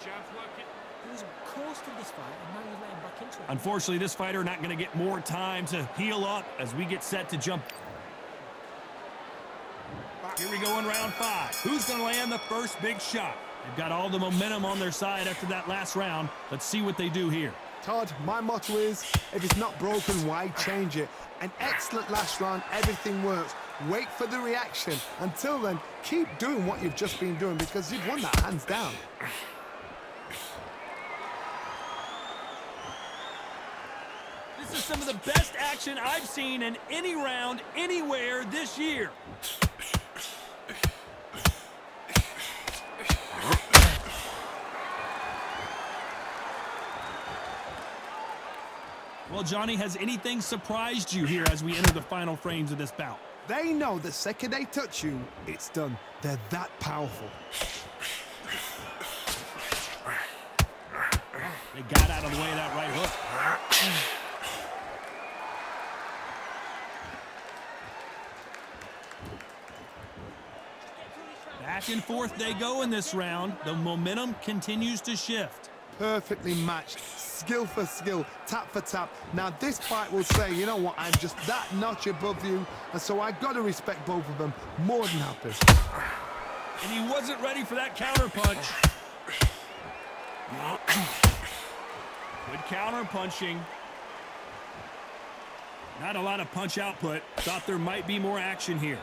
He was coasting this fight, and now you're letting back into it. Unfortunately, this fighter not going to get more time to heal up as we get set to jump. Here we go in round 5. Who's going to land the first big shot? They've got all the momentum on their side after that last round. Let's see what they do here. Todd, my motto is, if it's not broken, why change it? An excellent last round, everything works. Wait for the reaction. Until then, keep doing what you've just been doing because you've won that hands down. This is some of the best action I've seen in any round, anywhere this year. Well, Johnny, has anything surprised you here as we enter the final frames of this bout? They know the second they touch you, it's done. They're that powerful. They got out of the way of that right hook. Back and forth they go in this round. The momentum continues to shift. Perfectly matched, skill for skill, tap for tap. Now this fight will say, you know what, I'm just that notch above you, and so I got to respect both of them. More than happy. And he wasn't ready for that counter punch. Good counter punching. Not a lot of punch output. Thought there might be more action here.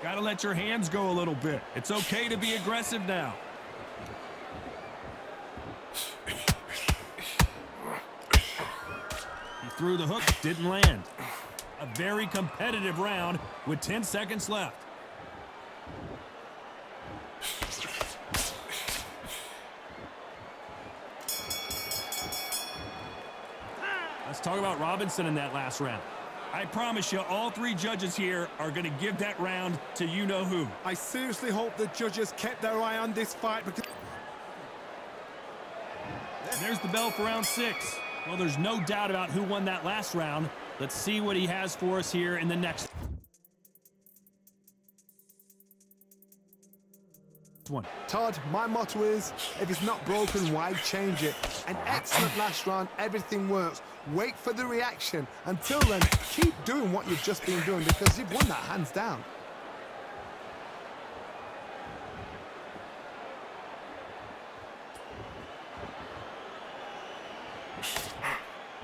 Got to let your hands go a little bit. It's okay to be aggressive now. He threw the hook, didn't land. A very competitive round with 10 seconds left. Let's talk about Robinson in that last round. I promise you, all 3 judges here are going to give that round to you-know-who. I seriously hope the judges kept their eye on this fight because... There's the bell for round 6. Well, there's no doubt about who won that last round. Let's see what he has for us here in the next one. Todd, my motto is, if it's not broken, why change it? An excellent last round, everything works. Wait for the reaction. Until then, keep doing what you've just been doing because you've won that hands down.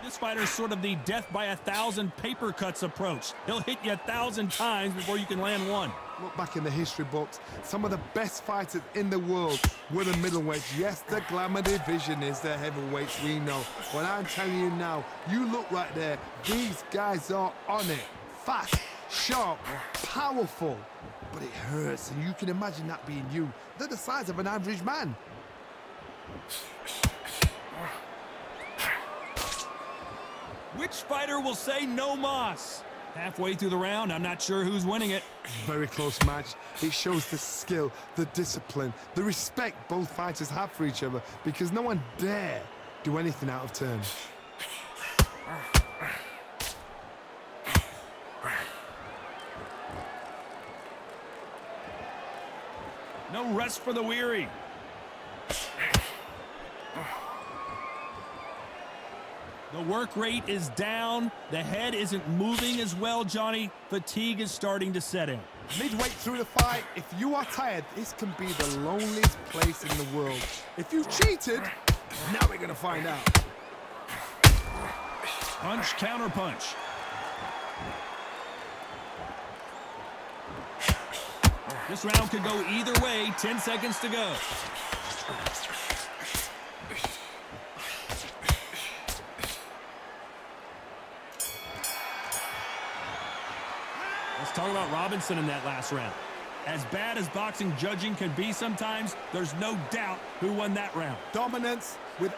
This fighter's sort of the death by 1,000 paper cuts approach. He'll hit you 1,000 times before you can land one. Look back in the history books, some of the best fighters in the world were the middleweights. Yes, the glamour division is the heavyweights, we know. But I'm telling you now, you look right there, these guys are on it. Fast, sharp, powerful. But it hurts, and you can imagine that being you. They're the size of an average man. Which fighter will say no mas? Halfway through the round, I'm not sure who's winning it. Very close match. It shows the skill, the discipline, the respect both fighters have for each other because no one dare do anything out of turn. No rest for the weary. The work rate is down. The head isn't moving as well, Johnny. Fatigue is starting to set in. Midway through the fight, if you are tired, this can be the loneliest place in the world. If you cheated, now we're going to find out. Punch, counter punch. This round could go either way. 10 seconds to go. Let's talk about Robinson in that last round. As bad as boxing judging can be sometimes, there's no doubt who won that round. Dominance with...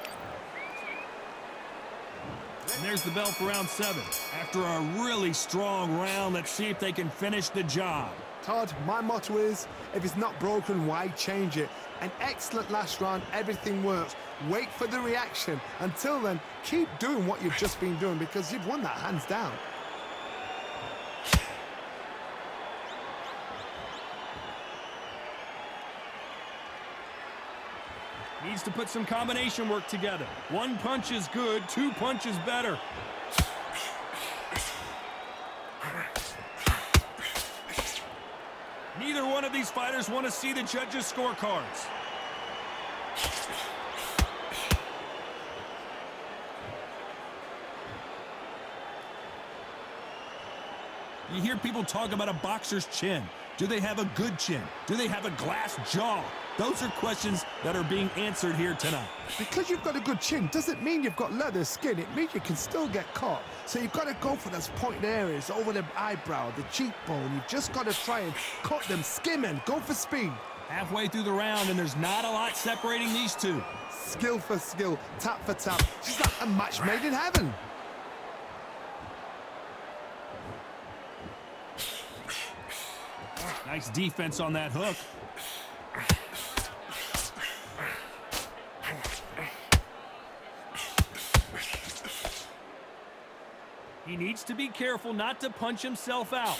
And there's the bell for round 7. After a really strong round, let's see if they can finish the job. Todd, my motto is, if it's not broken, why change it? An excellent last round, everything works. Wait for the reaction. Until then, keep doing what you've just been doing because you've won that hands down. Needs to put some combination work together. One punch is good, two punches better. Neither one of these fighters want to see the judges' scorecards. You hear people talk about a boxer's chin. Do they have a good chin? Do they have a glass jaw? Those are questions that are being answered here tonight. Because you've got a good chin doesn't mean you've got leather skin. It means you can still get caught. So you've got to go for those pointed areas over the eyebrow, the cheekbone. You've just got to try and cut them, skim and go for speed. Halfway through the round, and there's not a lot separating these two. Skill for skill, tap for tap. Just like a match made in heaven. Nice defense on that hook. He needs to be careful not to punch himself out.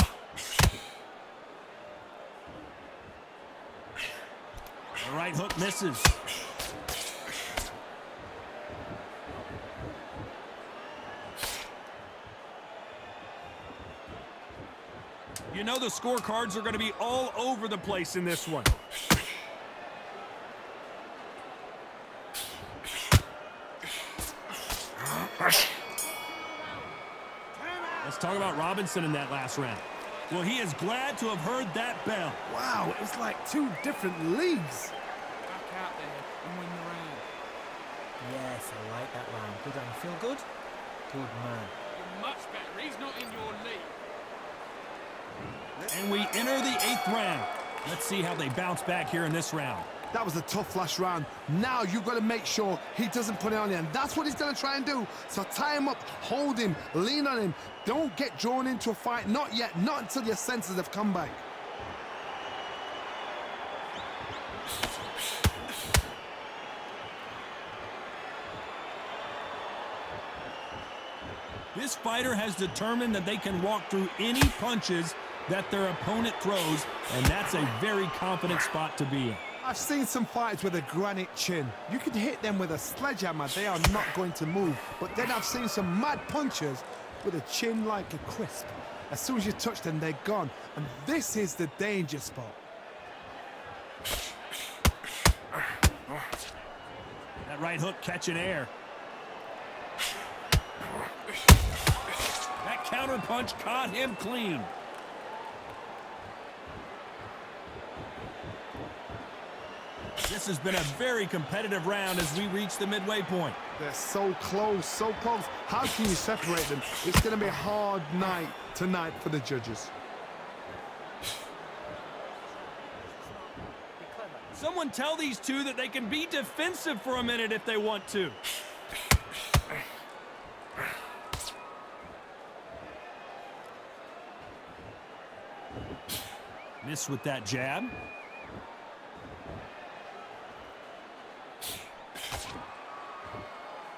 The right hook misses. You know the scorecards are going to be all over the place in this one. Let's talk about Robinson in that last round. Well, he is glad to have heard that bell. Wow, it was like two different leagues. Back out there and win the round. Yes, I like that round. Good round. Feel good? Good man. You're much better. He's not in your league. And we enter the 8th round. Let's see how they bounce back here in this round. That was a tough last round. Now you've got to make sure he doesn't put it on you, and that's what he's going to try and do. So tie him up, hold him, lean on him. Don't get drawn into a fight. Not yet. Not until your senses have come back. This fighter has determined that they can walk through any punches that their opponent throws, and that's a very confident spot to be in. I've seen some fighters with a granite chin. You can hit them with a sledgehammer, they are not going to move. But then I've seen some mad punchers with a chin like a crisp. As soon as you touch them, they're gone. And this is the danger spot. That right hook catching air. That counter punch caught him clean. This has been a very competitive round as we reach the midway point. They're so close, so close. How can you separate them? It's going to be a hard night tonight for the judges. Someone tell these two that they can be defensive for a minute if they want to. Miss with that jab.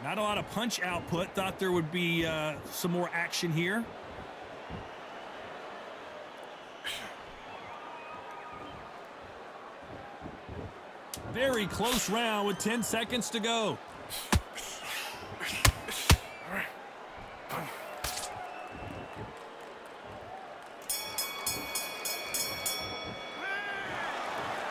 Not a lot of punch output. Thought there would be some more action here. Very close round with 10 seconds to go.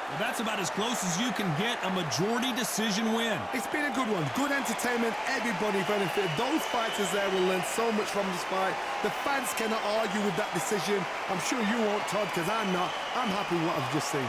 Well, that's about as close as you can get a majority decision win. It's been a good one. Good entertainment. Everybody benefited. Those fighters there will learn so much from this fight. The fans cannot argue with that decision. I'm sure you won't, Todd, because I'm not. I'm happy with what I've just seen.